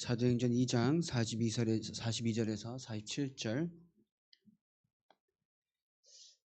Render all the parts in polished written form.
사도행전 2장 42절에서 47절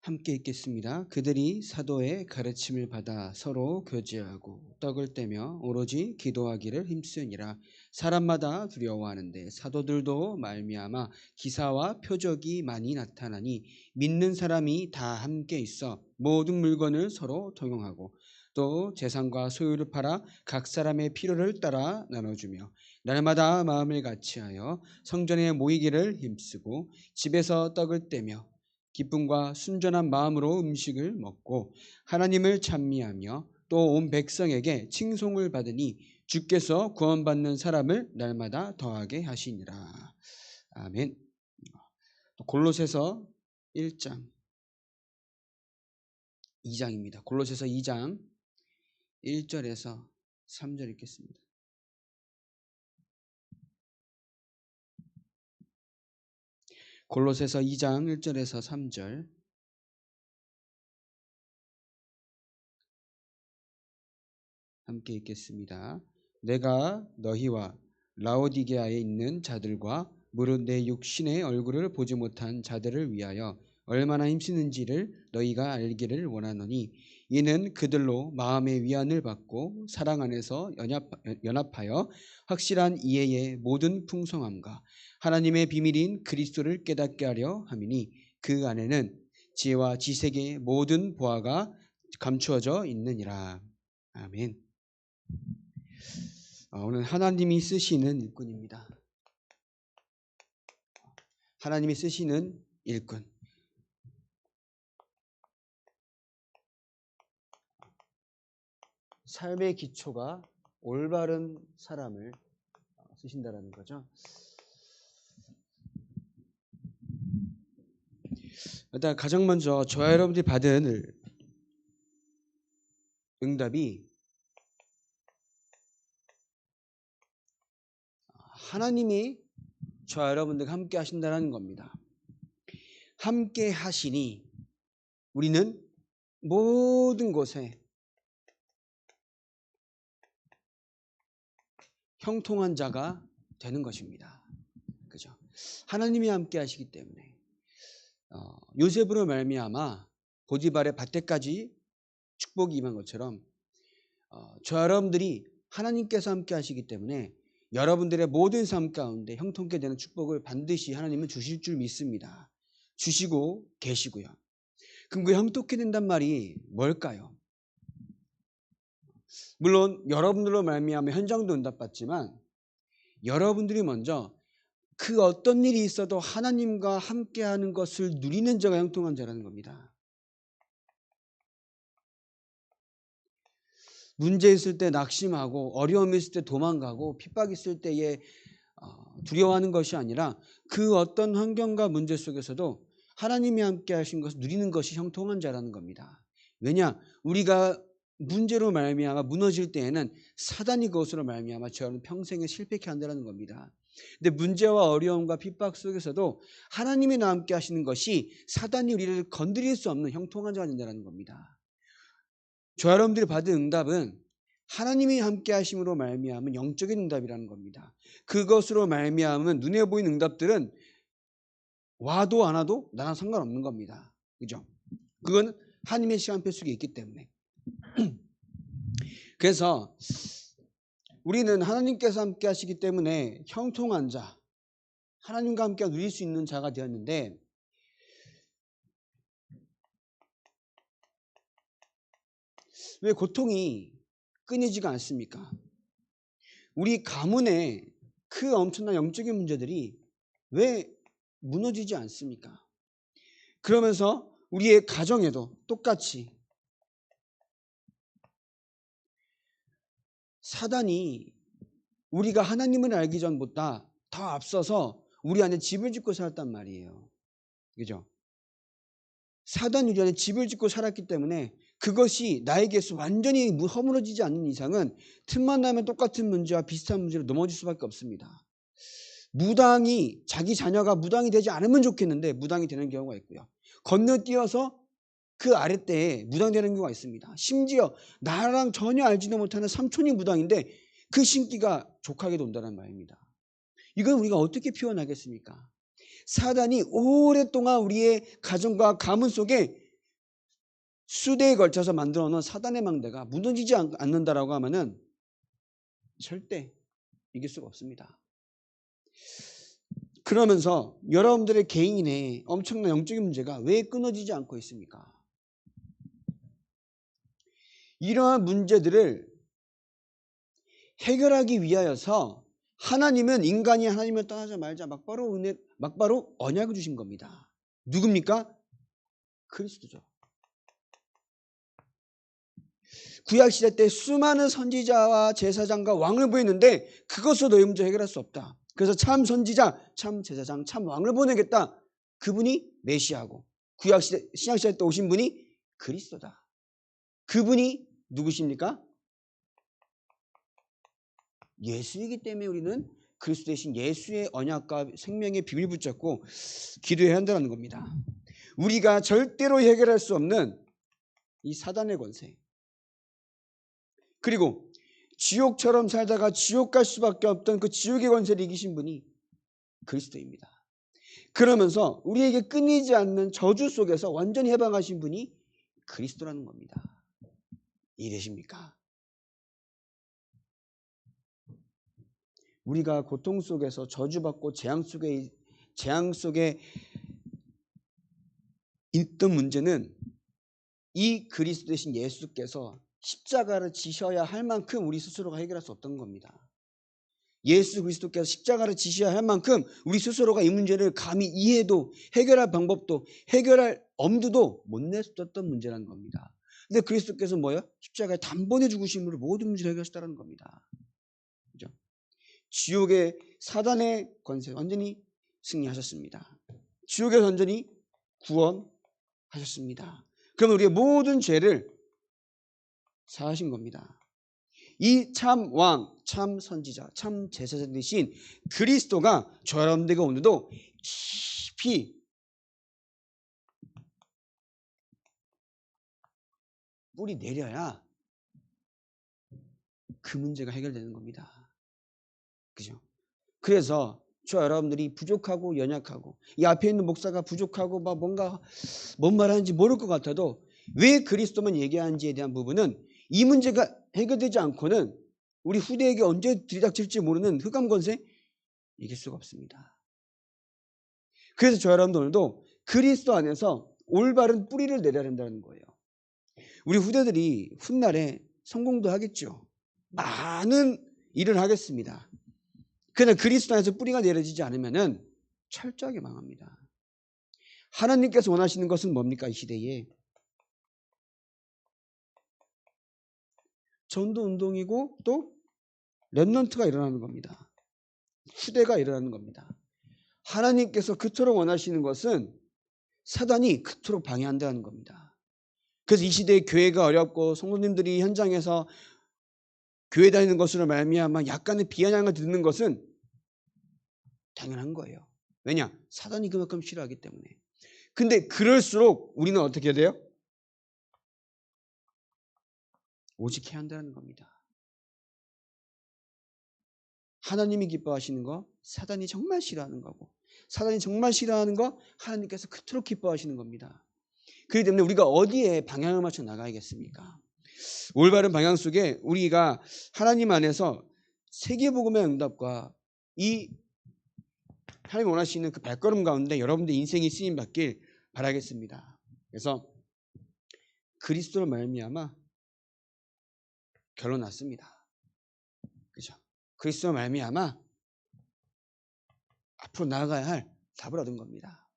함께 읽겠습니다. 그들이 사도의 가르침을 받아 서로 교제하고 떡을 떼며 오로지 기도하기를 힘쓰니라. 사람마다 두려워하는데 사도들도 말미암아 기사와 표적이 많이 나타나니 믿는 사람이 다 함께 있어 모든 물건을 서로 통용하고 또 재산과 소유를 팔아 각 사람의 필요를 따라 나눠주며 날마다 마음을 같이하여 성전에 모이기를 힘쓰고 집에서 떡을 떼며 기쁨과 순전한 마음으로 음식을 먹고 하나님을 찬미하며 또 온 백성에게 칭송을 받으니 주께서 구원받는 사람을 날마다 더하게 하시니라. 아멘. 골로새서 1장 2장입니다. 골로새서 2장 1절에서 3절 읽겠습니다. 골로새서 2장 1절에서 3절 함께 읽겠습니다. 내가 너희와 라오디게아에 있는 자들과 무릇 내 육신의 얼굴을 보지 못한 자들을 위하여 얼마나 힘쓰는지를 너희가 알기를 원하노니 이는 그들로 마음의 위안을 받고 사랑 안에서 연합하여 확실한 이해의 모든 풍성함과 하나님의 비밀인 그리스도를 깨닫게 하려 함이니 그 안에는 지혜와 지식의 모든 보화가 감추어져 있느니라. 아멘. 오늘 하나님이 쓰시는 일꾼입니다. 하나님이 쓰시는 일꾼. 삶의 기초가 올바른 사람을 쓰신다라는 거죠. 일단 가장 먼저 저와 여러분들이 받은 응답이 하나님이 저와 여러분들과 함께 하신다는 겁니다. 함께 하시니 우리는 모든 곳에 형통한 자가 되는 것입니다. 그죠? 하나님이 함께 하시기 때문에 요셉으로 말미암아 보디발의 밭에까지 축복이 임한 것처럼 저 여러분들이 하나님께서 함께 하시기 때문에 여러분들의 모든 삶 가운데 형통케 되는 축복을 반드시 하나님은 주실 줄 믿습니다. 주시고 계시고요. 그럼 그 형통케 된단 말이 뭘까요? 물론 여러분들로 말미암아 현장도 응답받지만 여러분들이 먼저 그 어떤 일이 있어도 하나님과 함께하는 것을 누리는 자가 형통한 자라는 겁니다. 문제 있을 때 낙심하고 어려움 있을 때 도망가고 핍박 있을 때에 두려워하는 것이 아니라 그 어떤 환경과 문제 속에서도 하나님이 함께 하신 것을 누리는 것이 형통한 자라는 겁니다. 왜냐? 우리가 문제로 말미암아 무너질 때에는 사단이 그것으로 말미암아 저는 평생에 실패케 한다는 겁니다. 근데 문제와 어려움과 핍박 속에서도 하나님이 나와 함께 하시는 것이 사단이 우리를 건드릴 수 없는 형통한 자가 된다는 겁니다. 저 여러분들이 받은 응답은 하나님이 함께 하심으로 말미암은 영적인 응답이라는 겁니다. 그것으로 말미암은 눈에 보이는 응답들은 와도 안 와도 나랑 상관없는 겁니다. 그죠? 그건 하나님의 시간표 속에 있기 때문에. 그래서 우리는 하나님께서 함께 하시기 때문에 형통한 자, 하나님과 함께 누릴 수 있는 자가 되었는데 왜 고통이 끊이지가 않습니까? 우리 가문에 그 엄청난 영적인 문제들이 왜 무너지지 않습니까? 그러면서 우리의 가정에도 똑같이 사단이 우리가 하나님을 알기 전보다 더 앞서서 우리 안에 집을 짓고 살았단 말이에요. 그죠? 사단이 우리 안에 집을 짓고 살았기 때문에 그것이 나에게서 완전히 허물어지지 않는 이상은 틈만 나면 똑같은 문제와 비슷한 문제로 넘어질 수밖에 없습니다. 무당이 자기 자녀가 무당이 되지 않으면 좋겠는데 무당이 되는 경우가 있고요. 건너뛰어서 그 아랫대에 무당되는 경우가 있습니다. 심지어 나랑 전혀 알지도 못하는 삼촌이 무당인데 그 신기가 족하게도 온다는 말입니다. 이건 우리가 어떻게 표현하겠습니까? 사단이 오랫동안 우리의 가정과 가문 속에 수대에 걸쳐서 만들어 놓은 사단의 망대가 무너지지 않는다라고 하면은 절대 이길 수가 없습니다. 그러면서 여러분들의 개인의 엄청난 영적인 문제가 왜 끊어지지 않고 있습니까? 이러한 문제들을 해결하기 위하여서 하나님은 인간이 하나님을 떠나자 말자 막바로 언약을 주신 겁니다. 누굽니까? 그리스도죠. 구약시대 때 수많은 선지자와 제사장과 왕을 보냈는데 그것으로 너희 문제 해결할 수 없다. 그래서 참 선지자, 참 제사장, 참 왕을 보내겠다. 그분이 메시아고 구약시대, 신약시대 때 오신 분이 그리스도다. 그분이 누구십니까? 예수이기 때문에 우리는 그리스도 대신 예수의 언약과 생명의 비밀 붙잡고 기도해야 한다는 겁니다. 우리가 절대로 해결할 수 없는 이 사단의 권세, 그리고 지옥처럼 살다가 지옥 갈 수밖에 없던 그 지옥의 권세를 이기신 분이 그리스도입니다. 그러면서 우리에게 끊이지 않는 저주 속에서 완전히 해방하신 분이 그리스도라는 겁니다. 이해되십니까? 우리가 고통 속에서 저주받고 재앙 속에 있던 문제는 이 그리스도 대신 예수께서 십자가를 지셔야 할 만큼 우리 스스로가 해결할 수 없던 겁니다. 예수 그리스도께서 십자가를 지셔야 할 만큼 우리 스스로가 이 문제를 감히 이해도 해결할 방법도 해결할 엄두도 못 냈었던 문제라는 겁니다. 근데 그리스도께서 뭐예요? 십자가에 단번에 죽으심으로 모든 문제를 해결하셨다는 겁니다. 그죠? 지옥의 사단의 권세 완전히 승리하셨습니다. 지옥에서 완전히 구원하셨습니다. 그러면 우리의 모든 죄를 사하신 겁니다. 이 참 왕, 참 선지자, 참 제사장 되신 그리스도가 저 여러분들과 오늘도 깊이 뿌리 내려야 그 문제가 해결되는 겁니다. 그죠? 그래서 저 여러분들이 부족하고 연약하고 이 앞에 있는 목사가 부족하고 막 뭔가 뭔 말하는지 모를 것 같아도 왜 그리스도만 얘기하는지에 대한 부분은 이 문제가 해결되지 않고는 우리 후대에게 언제 들이닥칠지 모르는 흑암 권세 이길 수가 없습니다. 그래서 저 여러분들 오늘도 그리스도 안에서 올바른 뿌리를 내려야 된다는 거예요. 우리 후대들이 훗날에 성공도 하겠죠. 많은 일을 하겠습니다. 그러나 그리스도 안에서 뿌리가 내려지지 않으면 철저하게 망합니다. 하나님께서 원하시는 것은 뭡니까? 이 시대에 전도 운동이고 또 렘넌트가 일어나는 겁니다. 후대가 일어나는 겁니다. 하나님께서 그토록 원하시는 것은 사단이 그토록 방해한다는 겁니다. 그래서 이 시대에 교회가 어렵고 성도님들이 현장에서 교회 다니는 것으로 말미암아 약간의 비아냥을 듣는 것은 당연한 거예요. 왜냐? 사단이 그만큼 싫어하기 때문에. 근데 그럴수록 우리는 어떻게 해야 돼요? 오직 해야 한다는 겁니다. 하나님이 기뻐하시는 거, 사단이 정말 싫어하는 거고, 사단이 정말 싫어하는 거 하나님께서 그토록 기뻐하시는 겁니다. 그렇기 때문에 우리가 어디에 방향을 맞춰 나가야겠습니까? 올바른 방향 속에 우리가 하나님 안에서 세계복음의 응답과 이 하나님이 원하시는 그 발걸음 가운데 여러분들 인생이 쓰임 받길 바라겠습니다. 그래서 그리스도로 말미암아 결론 났습니다. 그죠? 그리스도로 말미암아 앞으로 나아가야 할 답을 얻은 겁니다.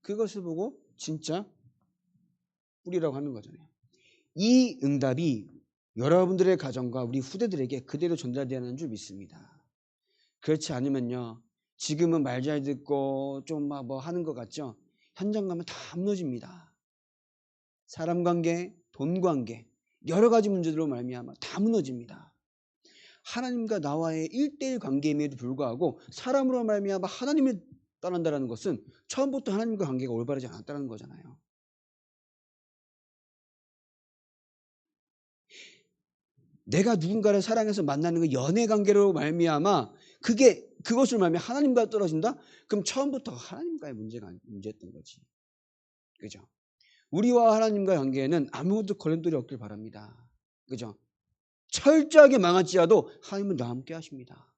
그것을 보고 진짜 뿌리라고 하는 거잖아요. 이 응답이 여러분들의 가정과 우리 후대들에게 그대로 전달되는 줄 믿습니다. 그렇지 않으면요, 지금은 말 잘 듣고 좀 막 뭐 하는 것 같죠? 현장 가면 다 무너집니다. 사람 관계, 돈 관계, 여러 가지 문제들로 말미암아 다 무너집니다. 하나님과 나와의 1:1 관계임에도 불구하고 사람으로 말미암아 하나님을 떠난다는 것은 처음부터 하나님과 관계가 올바르지 않았다는 거잖아요. 내가 누군가를 사랑해서 만나는 그 연애 관계로 말미암아 그게 그것을 말하면 하나님과 떨어진다? 그럼 처음부터 하나님과의 문제였던 거지. 그죠? 우리와 하나님과의 관계에는 아무것도 걸림돌이 없길 바랍니다. 그죠? 철저하게 망할지라도 하나님은 나와 함께 하십니다.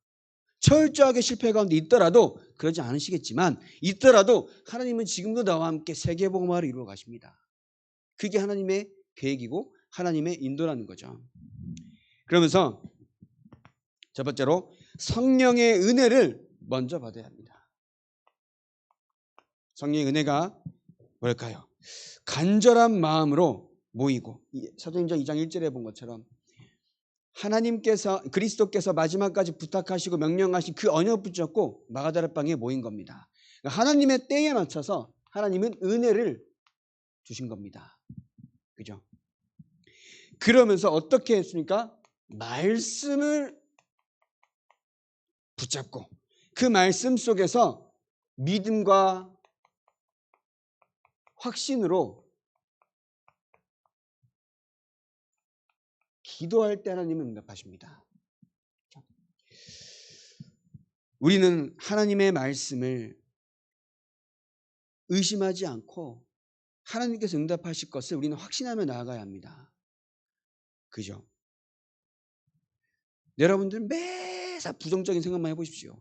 철저하게 실패 가운데 있더라도 그러지 않으시겠지만 있더라도 하나님은 지금도 나와 함께 세계복음화를 이루어 가십니다. 그게 하나님의 계획이고 하나님의 인도라는 거죠. 그러면서 첫 번째로 성령의 은혜를 먼저 받아야 합니다. 성령의 은혜가 뭘까요? 간절한 마음으로 모이고 사도행전 2장 1절에 본 것처럼 하나님께서 그리스도께서 마지막까지 부탁하시고 명령하신 그 언약 붙잡고 마가다락방에 모인 겁니다. 하나님의 때에 맞춰서 하나님은 은혜를 주신 겁니다. 그죠? 그러면서 어떻게 했습니까? 말씀을 붙잡고 그 말씀 속에서 믿음과 확신으로 기도할 때 하나님은 응답하십니다. 우리는 하나님의 말씀을 의심하지 않고 하나님께서 응답하실 것을 우리는 확신하며 나아가야 합니다. 그죠? 여러분들 매사 부정적인 생각만 해보십시오.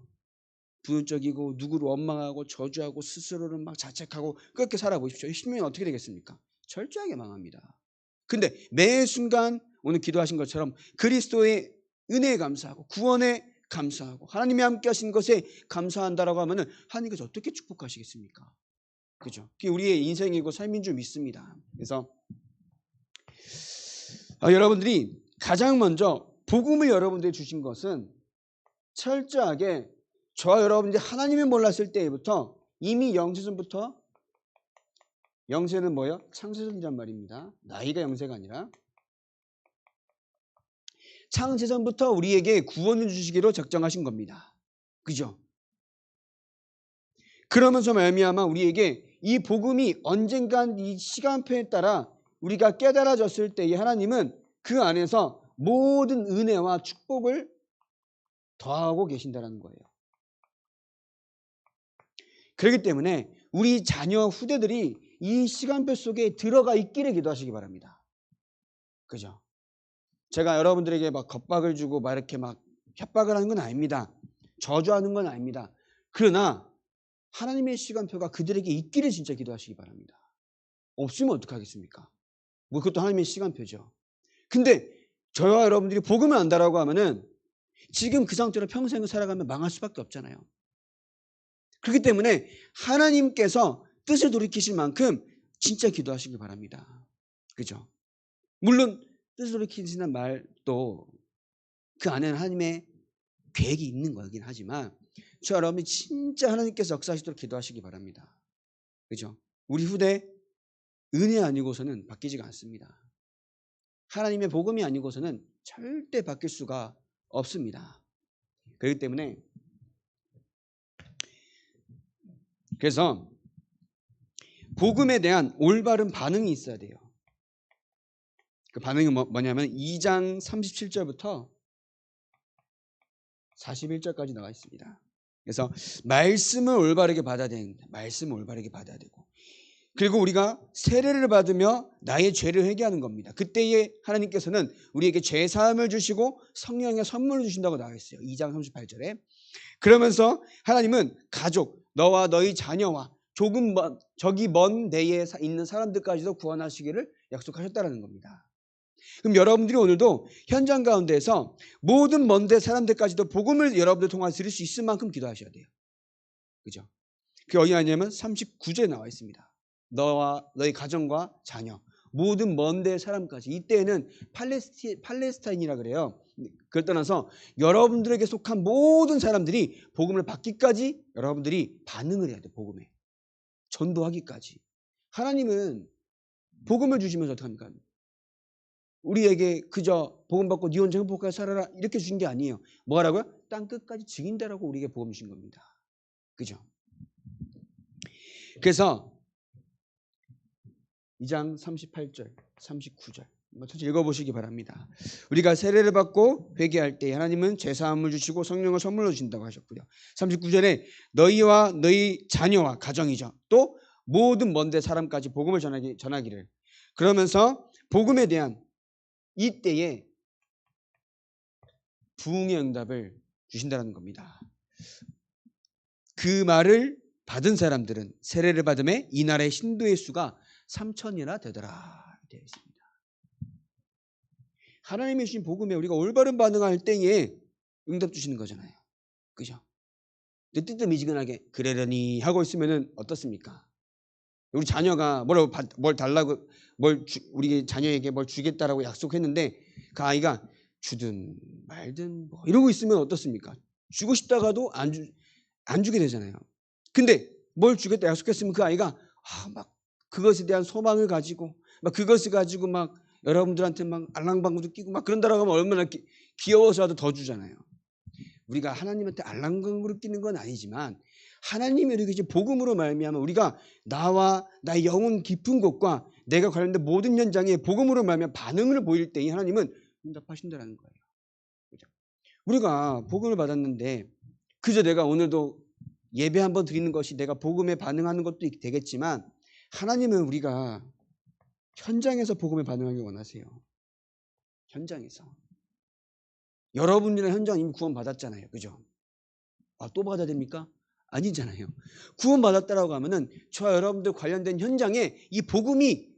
부정적이고 누구를 원망하고 저주하고 스스로를 막 자책하고 그렇게 살아보십시오. 신명이 어떻게 되겠습니까? 철저하게 망합니다. 근데 매 순간 오늘 기도하신 것처럼 그리스도의 은혜에 감사하고 구원에 감사하고 하나님이 함께 하신 것에 감사한다라고 하면은 하나님께서 어떻게 축복하시겠습니까? 그죠? 그게 우리의 인생이고 삶인 줄 믿습니다. 그래서 여러분들이 가장 먼저 복음을 여러분들이 주신 것은 철저하게 저와 여러분들이 하나님을 몰랐을 때부터 이미 영세전부터 영세는 뭐예요? 창세전이란 말입니다. 나이가 영세가 아니라 창세전부터 우리에게 구원을 주시기로 작정하신 겁니다. 그죠? 그러면서 말미암아 우리에게 이 복음이 언젠간 이 시간표에 따라 우리가 깨달아졌을 때에 하나님은 그 안에서 모든 은혜와 축복을 더하고 계신다는 거예요. 그렇기 때문에 우리 자녀 후대들이 이 시간표 속에 들어가 있기를 기도하시기 바랍니다. 그죠? 제가 여러분들에게 막 겁박을 주고 막 이렇게 막 협박을 하는 건 아닙니다. 저주하는 건 아닙니다. 그러나 하나님의 시간표가 그들에게 있기를 진짜 기도하시기 바랍니다. 없으면 어떡하겠습니까? 뭐 그것도 하나님의 시간표죠. 근데 저와 여러분들이 복음을 안다라고 하면은 지금 그 상태로 평생을 살아가면 망할 수밖에 없잖아요. 그렇기 때문에 하나님께서 뜻을 돌이키실 만큼 진짜 기도하시기 바랍니다. 그죠? 물론 뜻을 돌이키시는 말도 그 안에는 하나님의 계획이 있는 거긴 하지만 저 여러분이 진짜 하나님께서 역사하시도록 기도하시기 바랍니다. 그죠? 우리 후대 은혜 아니고서는 바뀌지가 않습니다. 하나님의 복음이 아니고서는 절대 바뀔 수가 없습니다. 그렇기 때문에 그래서 복음에 대한 올바른 반응이 있어야 돼요. 그 반응이 뭐냐면 2장 37절부터 41절까지 나와 있습니다. 그래서 말씀을 올바르게 받아야 되는데 말씀을 올바르게 받아야 되고 그리고 우리가 세례를 받으며 나의 죄를 회개하는 겁니다. 그때에 하나님께서는 우리에게 죄사함을 주시고 성령의 선물을 주신다고 나와 있어요. 2장 38절에. 그러면서 하나님은 가족, 너와 너희 자녀와 조금 저기 먼 데에 있는 사람들까지도 구원하시기를 약속하셨다는 겁니다. 그럼 여러분들이 오늘도 현장 가운데에서 모든 먼 데 사람들까지도 복음을 여러분들 통해 들을 수 있을 만큼 기도하셔야 돼요. 그죠? 그게 어디 나냐면 39절에 나와 있습니다. 너와 너희 가정과 자녀 모든 먼 데 사람까지. 이때에는 팔레스타인이라 그래요. 그걸 떠나서 여러분들에게 속한 모든 사람들이 복음을 받기까지 여러분들이 반응을 해야 돼요. 복음에 전도하기까지. 하나님은 복음을 주시면서 어떡합니까? 우리에게 그저 복음 받고 네 혼자 행복하게 살아라 이렇게 주신 게 아니에요. 뭐라고요? 땅 끝까지 증인되라고 우리에게 복음 주신 겁니다. 그죠? 그래서 2장 38절, 39절 천천히 읽어보시기 바랍니다. 우리가 세례를 받고 회개할 때 하나님은 죄사함을 주시고 성령을 선물로 주신다고 하셨고요. 39절에 너희와 너희 자녀와 가정이죠. 또 모든 먼데 사람까지 복음을 전하기를. 그러면서 복음에 대한 이때에 부흥의 응답을 주신다는 겁니다. 그 말을 받은 사람들은 세례를 받음에 이 나라의 신도의 수가 3,000이나 되더라 되어 있습니다. 하나님이 주신 복음에 우리가 올바른 반응할 때에 응답 주시는 거잖아요. 그죠? 뜨뜻미지근하게 그러려니 하고 있으면 어떻습니까? 우리 자녀가 뭘 달라고 우리 자녀에게 뭘 주겠다라고 약속했는데 그 아이가 주든 말든 뭐 이러고 있으면 어떻습니까? 주고 싶다가도 안 주게 되잖아요. 근데 뭘 주겠다 약속했으면 그 아이가 막 그것에 대한 소망을 가지고 막 그것을 가지고 막 여러분들한테 막 알랑방구도 끼고 막 그런다라고 하면 얼마나 귀여워서라도 더 주잖아요. 우리가 하나님한테 알랑방구를 끼는 건 아니지만 하나님이 이렇게 이제 복음으로 말미암아 우리가 나와 나의 영혼 깊은 곳과 내가 관련된 모든 현장에 복음으로 말미암아 반응을 보일 때에 하나님은 응답하신다는 거예요. 그렇죠? 우리가 복음을 받았는데 그저 내가 오늘도 예배 한번 드리는 것이 내가 복음에 반응하는 것도 되겠지만 하나님은 우리가 현장에서 복음에 반응하기 원하세요. 현장에서. 여러분들은 현장 이미 구원 받았잖아요. 그죠? 또 받아야 됩니까? 아니잖아요. 구원 받았다라고 하면은 저와 여러분들 관련된 현장에 이 복음이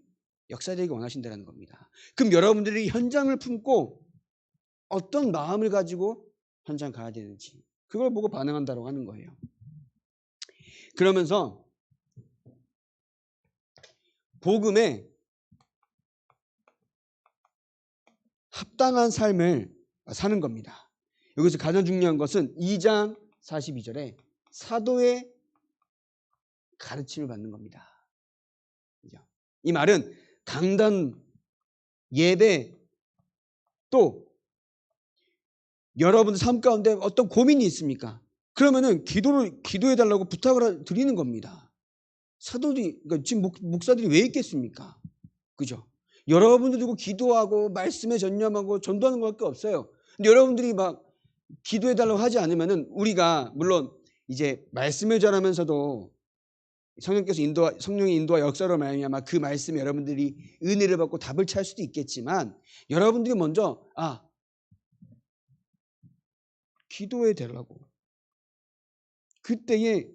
역사되기 원하신다는 겁니다. 그럼 여러분들이 현장을 품고 어떤 마음을 가지고 현장 가야 되는지 그걸 보고 반응한다고 하는 거예요. 그러면서 복음에 합당한 삶을 사는 겁니다. 여기서 가장 중요한 것은 2장 42절에 사도의 가르침을 받는 겁니다. 이 말은 강단, 예배, 또 여러분들 삶 가운데 어떤 고민이 있습니까? 그러면은 기도해달라고 부탁을 드리는 겁니다. 사도들이, 그러니까 지금 목사들이 왜 있겠습니까? 그죠? 여러분들 두고 기도하고 말씀에 전념하고 전도하는 것밖에 없어요. 근데 여러분들이 막 기도해달라고 하지 않으면은 우리가 물론 이제 말씀을 전하면서도 성령의 인도와 역사로 말미암아 그 말씀에 여러분들이 은혜를 받고 답을 찾을 수도 있겠지만 여러분들이 먼저 기도해 달라고. 그때에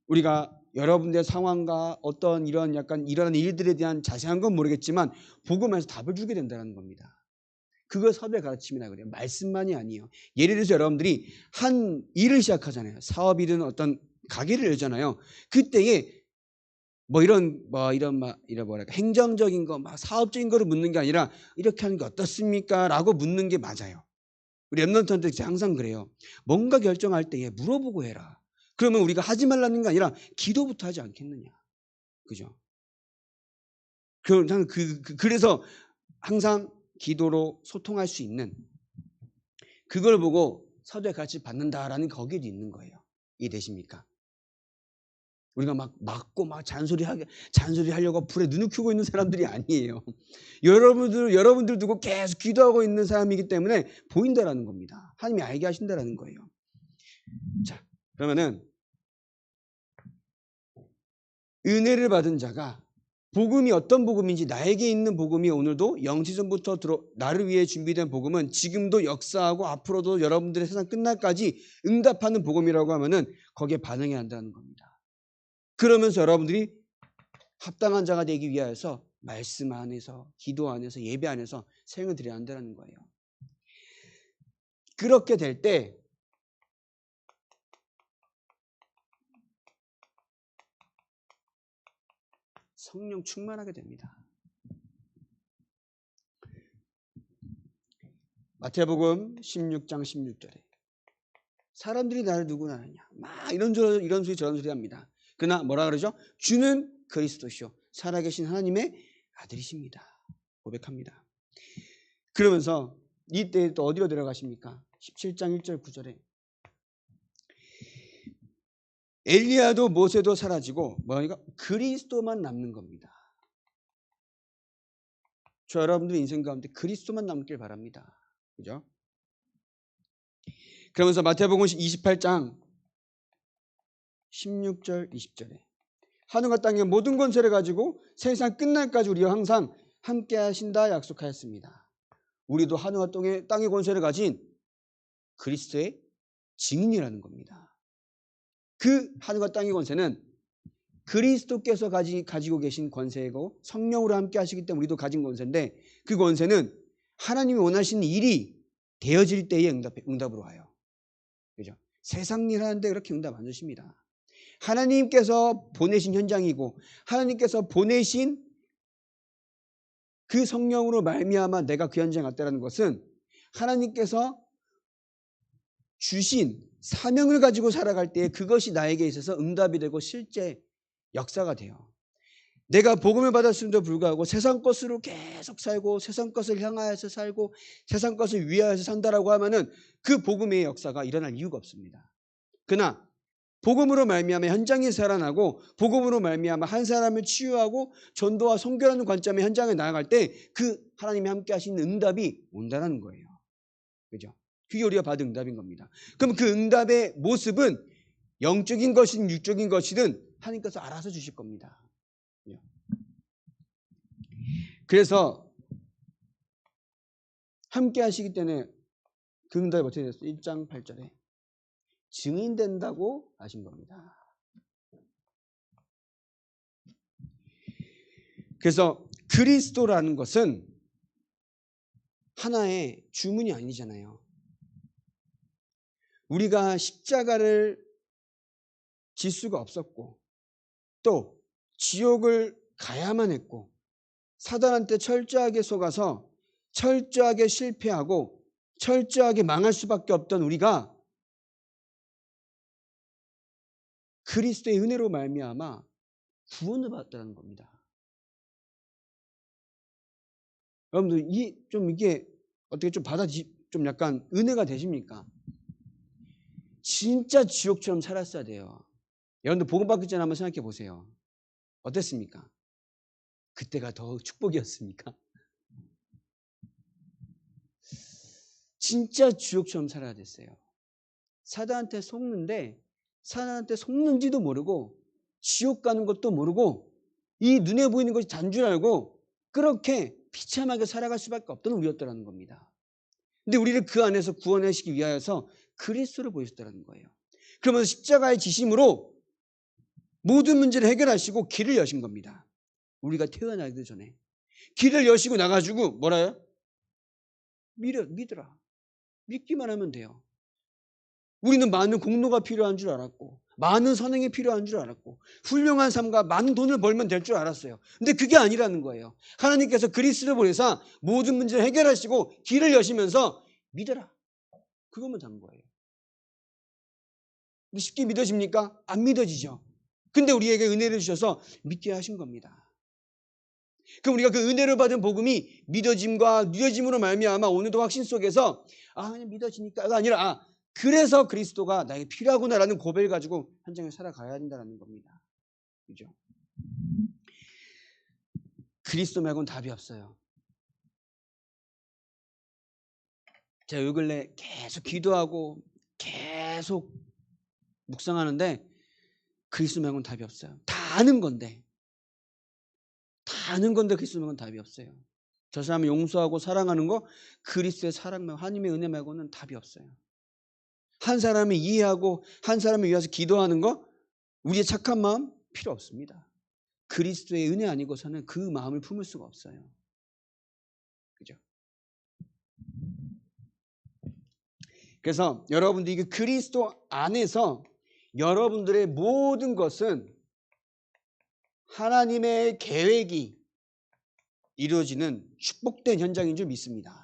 우리가 여러분들의 상황과 어떤 이런 약간 일어나는 일들에 대한 자세한 건 모르겠지만 복음에서 답을 주게 된다는 겁니다. 그걸 사도의 가르침이라 그래요. 말씀만이 아니에요. 예를 들어서 여러분들이 한 일을 시작하잖아요. 사업이든 어떤 가게를 열잖아요. 그때에 행정적인 거, 사업적인 거를 묻는 게 아니라 이렇게 하는 게 어떻습니까? 라고 묻는 게 맞아요. 우리 랩런트한테 항상 그래요. 뭔가 결정할 때에 물어보고 해라. 그러면 우리가 하지 말라는 게 아니라 기도부터 하지 않겠느냐. 그죠? 그래서 항상 기도로 소통할 수 있는 그걸 보고 사도의 가르침을 받는다라는 거기에도 있는 거예요. 이해되십니까? 우리가 막 맞고 막 잔소리하려고 불에 눈을 켜고 있는 사람들이 아니에요. 여러분들 두고 계속 기도하고 있는 사람이기 때문에 보인다라는 겁니다. 하나님이 알게 하신다라는 거예요. 자, 그러면은 은혜를 받은 자가 복음이 어떤 복음인지 나에게 있는 복음이 오늘도 영지전부터 나를 위해 준비된 복음은 지금도 역사하고 앞으로도 여러분들의 세상 끝날까지 응답하는 복음이라고 하면은 거기에 반응해야 한다는 겁니다. 그러면서 여러분들이 합당한 자가 되기 위하여서 말씀 안에서 기도 안에서 예배 안에서 생을 드려야 한다는 거예요. 그렇게 될 때 성령 충만하게 됩니다. 마태복음 16장 16절에 사람들이 나를 누구나 하느냐 막 이런 소리 저런 소리 합니다. 그러나 뭐라 그러죠? 주는 그리스도시요 살아계신 하나님의 아들이십니다. 고백합니다. 그러면서 이때 또 어디로 들어가십니까? 17장 1절 9절에 엘리야도 모세도 사라지고 그리스도만 남는 겁니다. 저 여러분들의 인생 가운데 그리스도만 남길 바랍니다. 그죠? 그러면서 마태복음 28장 16절 20절에 하늘과 땅의 모든 권세를 가지고 세상 끝날까지 우리와 항상 함께 하신다 약속하였습니다. 우리도 하늘과 땅의 권세를 가진 그리스도의 증인이라는 겁니다. 그 하늘과 땅의 권세는 그리스도께서 가지고 계신 권세이고 성령으로 함께 하시기 때문에 우리도 가진 권세인데 그 권세는 하나님이 원하시는 일이 되어질 때의 응답으로 와요. 그죠? 세상 일 하는데 그렇게 응답 안 주십니다. 하나님께서 보내신 현장이고 하나님께서 보내신 그 성령으로 말미암아 내가 그 현장에 갔다는 것은 하나님께서 주신 사명을 가지고 살아갈 때 그것이 나에게 있어서 응답이 되고 실제 역사가 돼요. 내가 복음을 받았음에도 불구하고 세상 것으로 계속 살고 세상 것을 향하여서 살고 세상 것을 위하여서 산다라고 하면은 그 복음의 역사가 일어날 이유가 없습니다. 그러나 복음으로 말미암아 현장이 살아나고 복음으로 말미암아 한 사람을 치유하고 전도와 선교라는 관점의 현장에 나아갈 때 그 하나님이 함께 하시는 응답이 온다는 거예요. 그죠? 그게 우리가 받은 응답인 겁니다. 그럼 그 응답의 모습은 영적인 것이든 육적인 것이든 하나님께서 알아서 주실 겁니다. 그래서 함께 하시기 때문에 그 응답이 어떻게 됐어요? 1장 8절에 증인된다고 하신 겁니다. 그래서 그리스도라는 것은 하나의 주문이 아니잖아요. 우리가 십자가를 질 수가 없었고 또 지옥을 가야만 했고 사단한테 철저하게 속아서 철저하게 실패하고 철저하게 망할 수밖에 없던 우리가 그리스도의 은혜로 말미암아 구원을 받았다는 겁니다. 여러분들 이게 어떻게 좀 좀 약간 은혜가 되십니까? 진짜 지옥처럼 살았어야 돼요. 여러분들 복음 받기 전에 한번 생각해 보세요. 어땠습니까? 그때가 더 축복이었습니까? 진짜 지옥처럼 살아야 됐어요. 사단한테 속는지도 모르고 지옥 가는 것도 모르고 이 눈에 보이는 것이 단 줄 알고 그렇게 비참하게 살아갈 수밖에 없던 우리였더라는 겁니다. 근데 우리를 그 안에서 구원하시기 위하여서 그리스도를 보이셨다는 거예요. 그러면서 십자가의 지심으로 모든 문제를 해결하시고 길을 여신 겁니다. 우리가 태어나기도 전에 길을 여시고 나가지고 뭐라요? 믿으라. 믿기만 하면 돼요. 우리는 많은 공로가 필요한 줄 알았고 많은 선행이 필요한 줄 알았고 훌륭한 삶과 많은 돈을 벌면 될 줄 알았어요. 근데 그게 아니라는 거예요. 하나님께서 그리스도를 보내사 모든 문제를 해결하시고 길을 여시면서 믿어라. 그것만 단 거예요. 근데 쉽게 믿어집니까? 안 믿어지죠. 근데 우리에게 은혜를 주셔서 믿게 하신 겁니다. 그럼 우리가 그 은혜를 받은 복음이 믿어짐과 믿어짐으로 말미암아 오늘도 확신 속에서 그냥 믿어지니까가 아니라 그래서 그리스도가 나에게 필요하구나라는 고백을 가지고 현장에 살아가야 된다는 겁니다. 그죠? 그리스도 말고는 답이 없어요. 제가 요 근래 계속 기도하고 계속 묵상하는데 그리스도 말고는 답이 없어요. 다 아는 건데 그리스도 말고는 답이 없어요. 저 사람을 용서하고 사랑하는 거 그리스도의 사랑 말고 하나님의 은혜 말고는 답이 없어요. 한 사람을 이해하고 한 사람을 위해서 기도하는 거 우리의 착한 마음 필요 없습니다. 그리스도의 은혜 아니고서는 그 마음을 품을 수가 없어요. 그죠? 그래서 여러분들이 그 그리스도 안에서 여러분들의 모든 것은 하나님의 계획이 이루어지는 축복된 현장인 줄 믿습니다.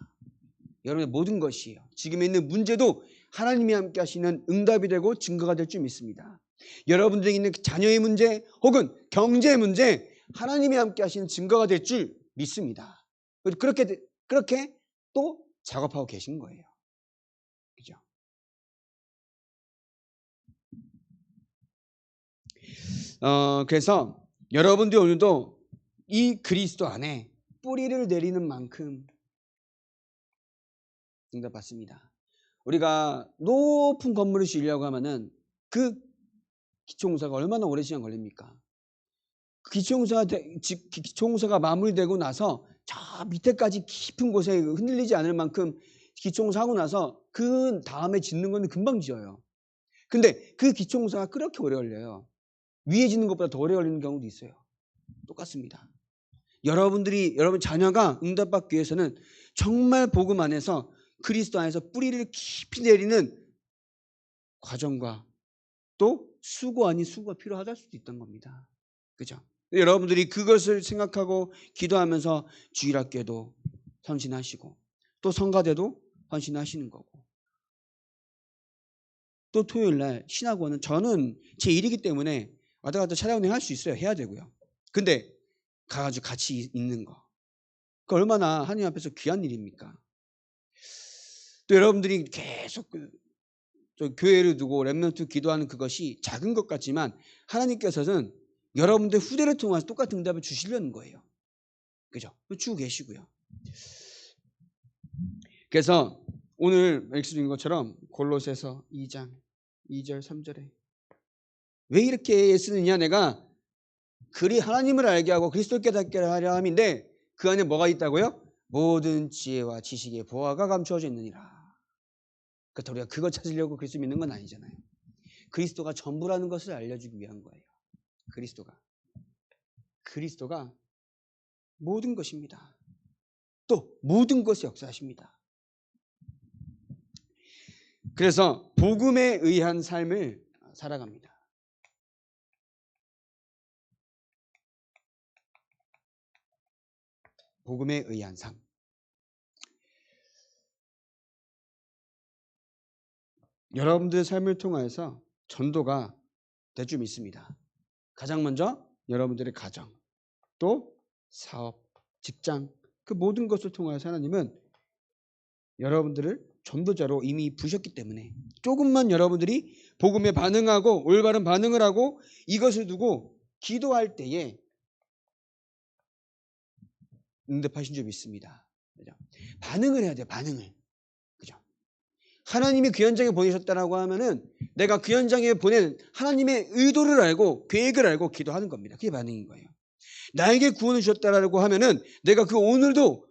여러분의 모든 것이에요. 지금 있는 문제도 하나님이 함께 하시는 응답이 되고 증거가 될 줄 믿습니다. 여러분들에게 있는 자녀의 문제 혹은 경제의 문제 하나님이 함께 하시는 증거가 될 줄 믿습니다. 그렇게 또 작업하고 계신 거예요. 그죠? 그래서 여러분들 오늘도 이 그리스도 안에 뿌리를 내리는 만큼 응답받습니다. 우리가 높은 건물을 지으려고 하면은 그 기초공사가 얼마나 오랜 시간 걸립니까? 기초공사가 마무리되고 나서 저 밑에까지 깊은 곳에 흔들리지 않을 만큼 기초공사하고 나서 그 다음에 짓는 건 금방 지어요. 근데 그 기초공사가 그렇게 오래 걸려요. 위에 짓는 것보다 더 오래 걸리는 경우도 있어요. 똑같습니다. 여러분 자녀가 응답받기 위해서는 정말 복음 안에서 그리스도 안에서 뿌리를 깊이 내리는 과정과 또 수고 아닌 수고가 필요하다 할 수도 있던 겁니다. 그죠? 여러분들이 그것을 생각하고 기도하면서 주일학교도 헌신하시고 또 성가대도 헌신하시는 거고 또 토요일날 신학원은 저는 제 일이기 때문에 왔다 갔다 차량운행 할 수 있어요. 해야 되고요. 근데 가가지고 같이 있는 거 그 얼마나 하나님 앞에서 귀한 일입니까? 또 여러분들이 계속 교회를 두고 렘넌트 기도하는 그것이 작은 것 같지만 하나님께서는 여러분들 후대를 통해서 똑같은 응답을 주시려는 거예요. 그죠? 주고 계시고요. 그래서 오늘 말씀드린 것처럼 골로새서 2장 2절 3절에 왜 이렇게 쓰느냐 내가 그리 하나님을 알게 하고 그리스도를 깨닫게 하려 함인데 그 안에 뭐가 있다고요? 모든 지혜와 지식의 보화가 감추어져 있느니라. 그러니까 우리가 그거 찾으려고 그리스도 믿는 건 아니잖아요. 그리스도가 전부라는 것을 알려주기 위한 거예요. 그리스도가 모든 것입니다. 또 모든 것을 역사하십니다. 그래서 복음에 의한 삶을 살아갑니다. 복음에 의한 삶. 여러분들의 삶을 통해서 전도가 될 줄 믿습니다. 가장 먼저 여러분들의 가정, 또 사업, 직장 그 모든 것을 통해서 하나님은 여러분들을 전도자로 이미 부르셨기 때문에 조금만 여러분들이 복음에 반응하고 올바른 반응을 하고 이것을 두고 기도할 때에 응답하신 줄 믿습니다. 그죠? 반응을 해야 돼요. 반응을. 그죠? 하나님이 그 현장에 보내셨다라고 하면은 내가 그 현장에 보낸 하나님의 의도를 알고 계획을 알고 기도하는 겁니다. 그게 반응인 거예요. 나에게 구원을 주셨다라고 하면은 내가 그 오늘도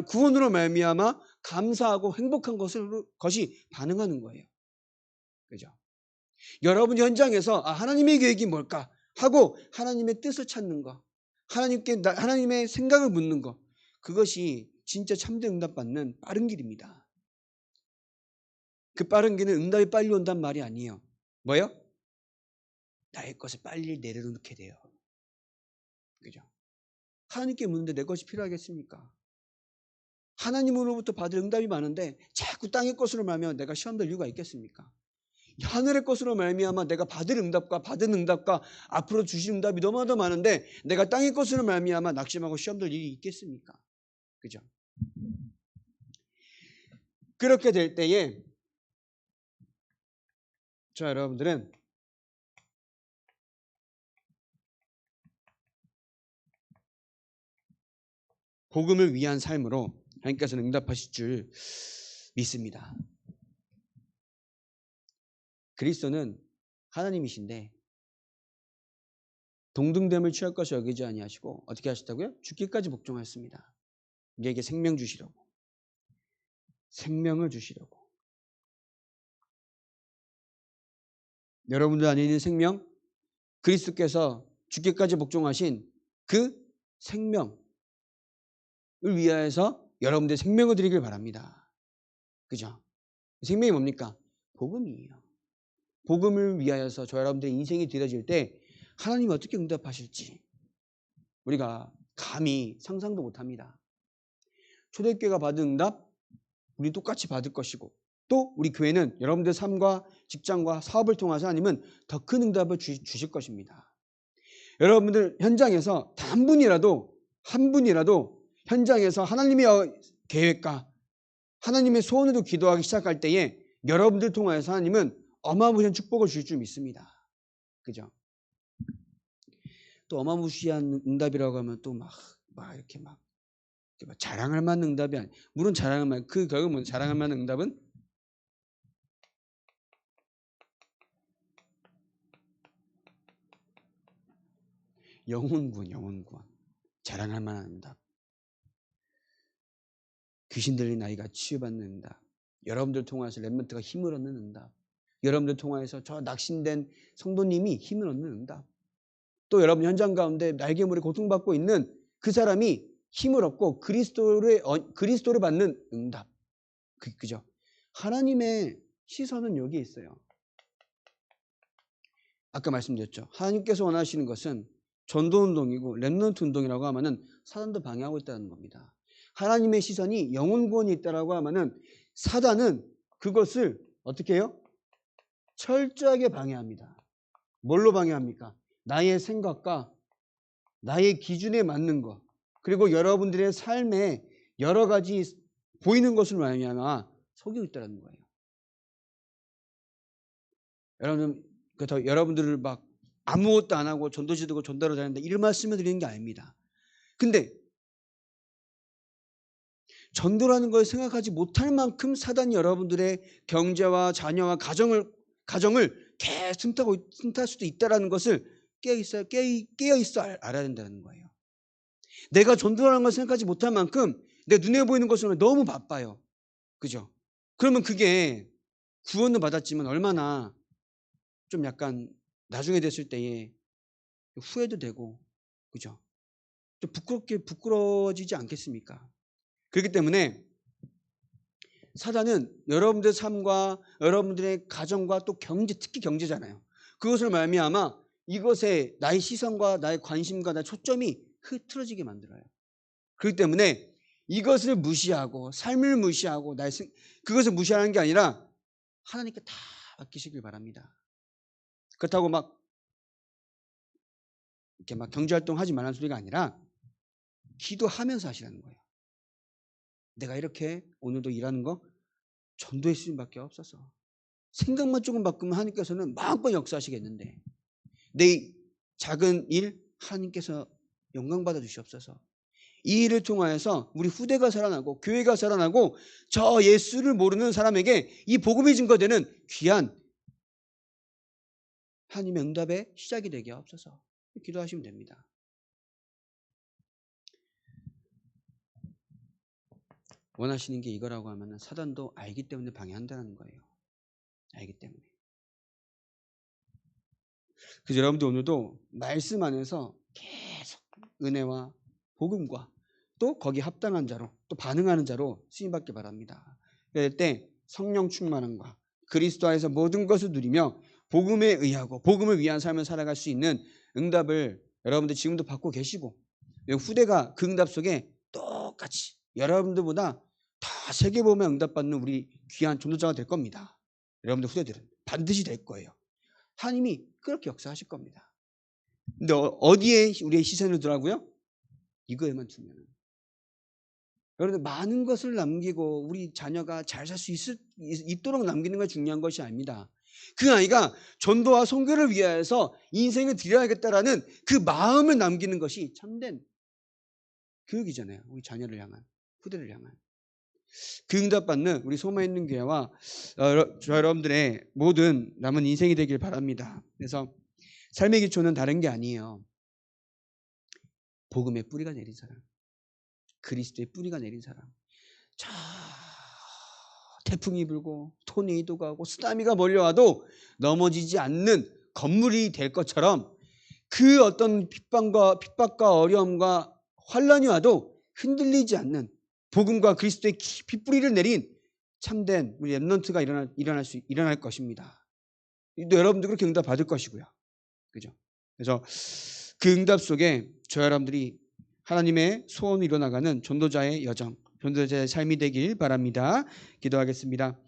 구원으로 말미암아 감사하고 행복한 것이 반응하는 거예요. 그죠? 여러분 현장에서 하나님의 계획이 뭘까 하고 하나님의 뜻을 찾는 거, 하나님의 생각을 묻는 거, 그것이 진짜 참된 응답받는 빠른 길입니다. 그 빠른 길은 응답이 빨리 온단 말이 아니에요. 뭐예요? 나의 것을 빨리 내려놓게 돼요. 그죠? 하나님께 묻는데 내 것이 필요하겠습니까? 하나님으로부터 받을 응답이 많은데 자꾸 땅의 것으로 말미암아 내가 시험될 이유가 있겠습니까? 하늘의 것으로 말미암아 내가 받은 응답과 앞으로 주실 응답이 너무나 많은데 내가 땅의 것으로 말미암아 낙심하고 시험될 일이 있겠습니까? 그죠? 그렇게 될 때에 자 여러분들은 복음을 위한 삶으로 하나님께서는 응답하실 줄 믿습니다. 그리스도는 하나님이신데 동등됨을 취할 것이 여기지 아니하시고 어떻게 하셨다고요? 죽기까지 복종하였습니다. 우리에게 생명 주시려고. 생명을 주시려고. 여러분들 안에 있는 생명, 그리스도께서 죽기까지 복종하신 그 생명을 위하여서 여러분들의 생명을 드리길 바랍니다. 그죠? 생명이 뭡니까? 복음이에요. 복음을 위하여서 저 여러분들의 인생이 드려질 때 하나님이 어떻게 응답하실지 우리가 감히 상상도 못합니다. 초대교회가 받은 응답 우리 똑같이 받을 것이고 또 우리 교회는 여러분들의 삶과 직장과 사업을 통해서 하나님은 더 큰 응답을 주실 것입니다. 여러분들 현장에서 단 한 분이라도 현장에서 하나님의 계획과 하나님의 소원으로 기도하기 시작할 때에 여러분들 통해서 하나님은 어마무시한 축복을 주실 줄 믿습니다. 그죠? 또 어마무시한 응답이라고 하면 또 막 이렇게 막 자랑할 만한 응답이 아니. 물론 자랑할 만 그 결국 뭐 자랑할 만한 응답은 영혼 구원. 자랑할 만한 응답. 귀신 들린 아이가 치유받는 응답. 여러분들 통해서 렘넌트가 힘을 얻는 응답. 여러분들 통해서 저 낙심된 성도님이 힘을 얻는 응답. 또 여러분 현장 가운데 날개물에 고통받고 있는 그 사람이 힘을 얻고 그리스도를 받는 응답. 그죠? 하나님의 시선은 여기에 있어요. 아까 말씀드렸죠. 하나님께서 원하시는 것은 전도운동이고 렘넌트 운동이라고 하면은 사단도 방해하고 있다는 겁니다. 하나님의 시선이 영혼 구원이 있다라고 하면은 사단은 그것을 어떻게 해요? 철저하게 방해합니다. 뭘로 방해합니까? 나의 생각과 나의 기준에 맞는 것, 그리고 여러분들의 삶에 여러 가지 보이는 것을 말미암아 속이고 있다는 거예요. 여러분들을 막 아무것도 안 하고 전도지도고 전도로 다닌다 이런 말씀을 드리는 게 아닙니다. 근데 전도라는 걸 생각하지 못할 만큼 사단이 여러분들의 경제와 자녀와 가정을 계속 틈탈 수도 있다는 것을 깨어 있어 알아야 된다는 거예요. 내가 전도라는 걸 생각하지 못할 만큼 내 눈에 보이는 것으로 너무 바빠요. 그죠? 그러면 그게 구원을 받았지만 얼마나 좀 약간 나중에 됐을 때에 후회도 되고, 그죠? 좀 부끄러워지지 않겠습니까? 그렇기 때문에 사단은 여러분들의 삶과 여러분들의 가정과 또 경제, 특히 경제잖아요. 그것을 말미암아 이것에 나의 시선과 나의 관심과 나의 초점이 흐트러지게 만들어요. 그렇기 때문에 이것을 무시하고 삶을 무시하고 그것을 무시하는 게 아니라 하나님께 다 맡기시길 바랍니다. 그렇다고 이렇게 막 경제활동 하지 말라는 소리가 아니라 기도하면서 하시라는 거예요. 내가 이렇게 오늘도 일하는 거 전도의 수준밖에 없어서 생각만 조금 바꾸면 하나님께서는 마음껏 역사하시겠는데 내 작은 일 하나님께서 영광 받아 주시옵소서. 이 일을 통하여서 우리 후대가 살아나고 교회가 살아나고 저 예수를 모르는 사람에게 이 복음이 증거되는 귀한 하나님의 응답의 시작이 되게 하옵소서. 기도하시면 됩니다. 원하시는 게 이거라고 하면 사단도 알기 때문에 방해한다는 거예요. 알기 때문에. 그래서 여러분들 오늘도 말씀 안에서 계속 은혜와 복음과 또 거기에 합당한 자로 또 반응하는 자로 쓰임받기 바랍니다. 그럴 때 성령 충만함과 그리스도 안에서 모든 것을 누리며 복음에 의하고 복음을 위한 삶을 살아갈 수 있는 응답을 여러분들 지금도 받고 계시고 후대가 그 응답 속에 똑같이 여러분들보다 다 세계복음에 응답받는 우리 귀한 전도자가 될 겁니다. 여러분들 후대들은 반드시 될 거예요. 하나님이 그렇게 역사하실 겁니다. 근데 어디에 우리의 시선을 두라고요? 이거에만 두면. 여러분들 많은 것을 남기고 우리 자녀가 잘 살 수 있도록 남기는 게 중요한 것이 아닙니다. 그 아이가 전도와 선교를 위하여서 인생을 드려야겠다라는 그 마음을 남기는 것이 참된 교육이잖아요. 우리 자녀를 향한, 후대를 향한. 그 응답받는 우리 소마 있는 교회와 여러분들의 모든 남은 인생이 되길 바랍니다. 그래서 삶의 기초는 다른 게 아니에요. 복음의 뿌리가 내린 사람, 그리스도의 뿌리가 내린 사람. 자, 태풍이 불고 토네이도가 오고 쓰나미가 몰려와도 넘어지지 않는 건물이 될 것처럼 그 어떤 핍박과 어려움과 환란이 와도 흔들리지 않는 복음과 그리스도의 깊이 뿌리를 내린 참된 우리 렘넌트가 일어날 것입니다. 또 여러분도 그렇게 응답 받을 것이고요. 그죠? 그래서 그 응답 속에 저 여러분들이 하나님의 소원을 이뤄나가는 전도자의 여정, 전도자의 삶이 되길 바랍니다. 기도하겠습니다.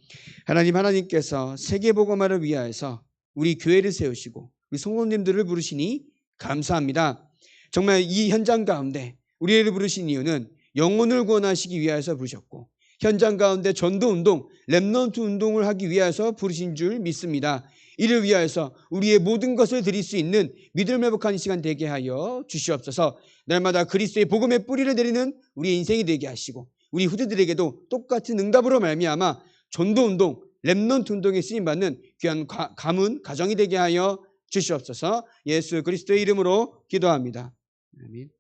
하나님께서 세계복음화를 위하여서 우리 교회를 세우시고 우리 성도님들을 부르시니 감사합니다. 정말 이 현장 가운데 우리를 부르신 이유는 영혼을 구원하시기 위해서 부르셨고 현장 가운데 전도운동, 렘넌트 운동을 하기 위해서 부르신 줄 믿습니다. 이를 위하여서 우리의 모든 것을 드릴 수 있는 믿음을 회복하는 시간 되게 하여 주시옵소서. 날마다 그리스도의 복음의 뿌리를 내리는 우리의 인생이 되게 하시고 우리 후대들에게도 똑같은 응답으로 말미암아 전도운동, 렘넌트 운동에 쓰임받는 귀한 가문, 가정이 되게 하여 주시옵소서. 예수 그리스도의 이름으로 기도합니다. 아멘.